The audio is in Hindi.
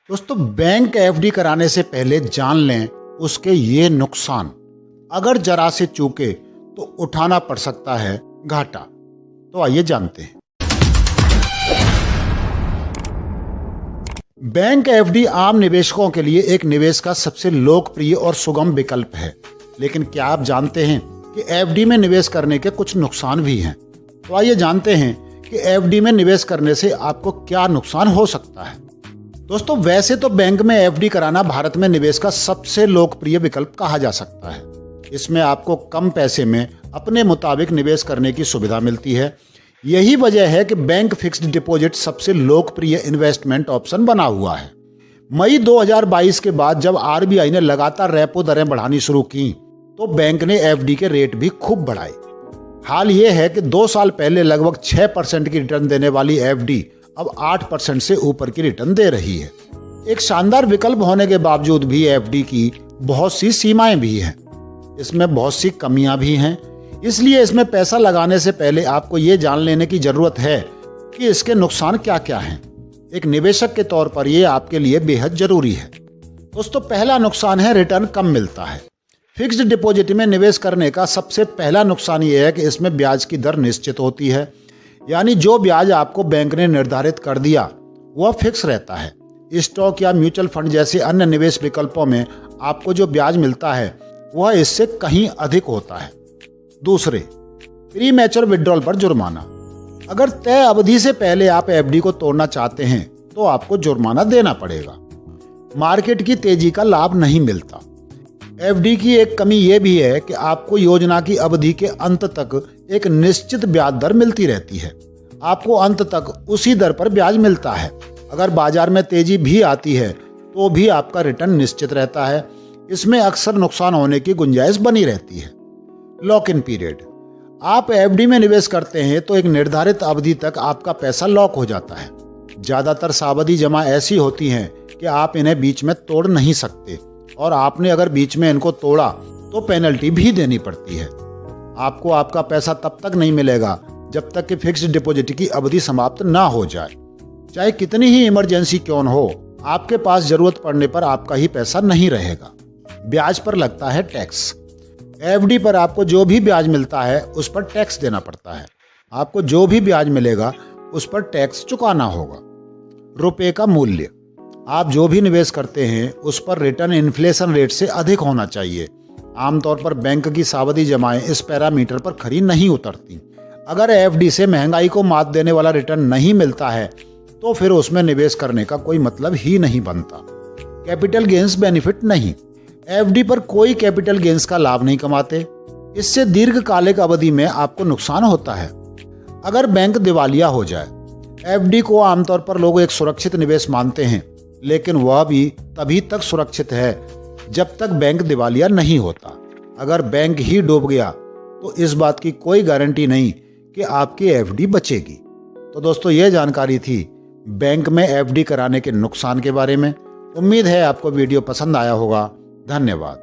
दोस्तों, बैंक एफडी कराने से पहले जान लें उसके ये नुकसान। अगर जरा से चूके तो उठाना पड़ सकता है घाटा। तो आइए जानते हैं। बैंक एफडी आम निवेशकों के लिए एक निवेश का सबसे लोकप्रिय और सुगम विकल्प है, लेकिन क्या आप जानते हैं कि एफडी में निवेश करने के कुछ नुकसान भी हैं? तो आइए जानते हैं कि एफडी में निवेश करने से आपको क्या नुकसान हो सकता है। दोस्तों, वैसे तो बैंक में एफडी कराना भारत में निवेश का सबसे लोकप्रिय विकल्प कहा जा सकता है। इसमें आपको कम पैसे में अपने मुताबिक निवेश करने की सुविधा मिलती है। यही वजह है कि बैंक फिक्स्ड डिपॉजिट सबसे लोकप्रिय इन्वेस्टमेंट ऑप्शन बना हुआ है। मई 2022 के बाद जब आरबीआई ने लगातार रेपो दरें बढ़ानी शुरू की तो बैंक ने एफडी के रेट भी खूब बढ़ाए। हाल ये है कि 2 साल पहले लगभग 6% की रिटर्न देने वाली एफडी अब 8% से ऊपर की रिटर्न दे रही है। एक शानदार विकल्प होने के बावजूद भी एफडी की बहुत सी सीमाएं भी हैं। इसमें बहुत सी कमियां भी हैं। इसलिए इसमें पैसा लगाने से पहले आपको ये जान लेने की जरूरत है कि इसके नुकसान क्या क्या हैं। एक निवेशक के तौर पर यह आपके लिए बेहद जरूरी है। दोस्तों, पहला नुकसान है रिटर्न कम मिलता है। फिक्स्ड डिपॉजिट में निवेश करने का सबसे पहला नुकसान यह है कि इसमें ब्याज की दर निश्चित होती है, यानी जो ब्याज आपको बैंक ने निर्धारित कर दिया वह फिक्स रहता है। स्टॉक या म्यूचुअल फंड जैसे अन्य निवेश विकल्पों में आपको जो ब्याज मिलता है वह इससे कहीं अधिक होता है। दूसरे, प्री मैच्योर विड्रॉल पर जुर्माना। अगर तय अवधि से पहले आप एफडी को तोड़ना चाहते हैं तो आपको जुर्माना देना पड़ेगा। मार्केट की तेजी का लाभ नहीं मिलता। एफडी की एक कमी यह भी है कि आपको योजना की अवधि के अंत तक एक निश्चित ब्याज दर मिलती रहती है। आपको अंत तक उसी दर पर ब्याज मिलता है। अगर बाजार में तेजी भी आती है तो भी आपका रिटर्न निश्चित रहता है। इसमें अक्सर नुकसान होने की गुंजाइश बनी रहती है। Lock in period. आप एफडी में निवेश करते हैं तो एक निर्धारित अवधि तक आपका पैसा लॉक हो जाता है। ज्यादातर सावधि जमा ऐसी होती हैं कि आप इन्हें बीच में तोड़ नहीं सकते, और आपने अगर बीच में इनको तोड़ा तो पेनल्टी भी देनी पड़ती है। आपको आपका पैसा तब तक नहीं मिलेगा जब तक कि फिक्स्ड डिपॉजिट की अवधि समाप्त ना हो जाए। चाहे कितनी ही इमरजेंसी क्यों न हो, आपके पास जरूरत पड़ने पर आपका ही पैसा नहीं रहेगा। ब्याज पर लगता है टैक्स। एफडी पर आपको जो भी ब्याज मिलता है उस पर टैक्स देना पड़ता है। आपको जो भी ब्याज मिलेगा उस पर टैक्स चुकाना होगा। रुपए का मूल्य। आप जो भी निवेश करते हैं उस पर रिटर्न इन्फ्लेशन रेट से अधिक होना चाहिए। आमतौर पर बैंक की सावधि जमाएं इस पैरामीटर पर खरी नहीं उतरती। अगर एफडी से महंगाई को मात देने वाला रिटर्न नहीं मिलता है तो फिर उसमें निवेश करने का कोई मतलब ही नहीं बनता। कैपिटल गेन्स बेनिफिट नहीं। एफडी पर कोई कैपिटल गेन्स का लाभ नहीं कमाते। इससे दीर्घकालिक अवधि में आपको नुकसान होता है। अगर बैंक दिवालिया हो जाए। एफडी को आमतौर पर लोग एक सुरक्षित निवेश मानते हैं, लेकिन वह भी तभी तक सुरक्षित है जब तक बैंक दिवालिया नहीं होता। अगर बैंक ही डूब गया तो इस बात की कोई गारंटी नहीं कि आपकी एफडी बचेगी। तो दोस्तों, यह जानकारी थी बैंक में एफडी कराने के नुकसान के बारे में। उम्मीद है आपको वीडियो पसंद आया होगा। धन्यवाद।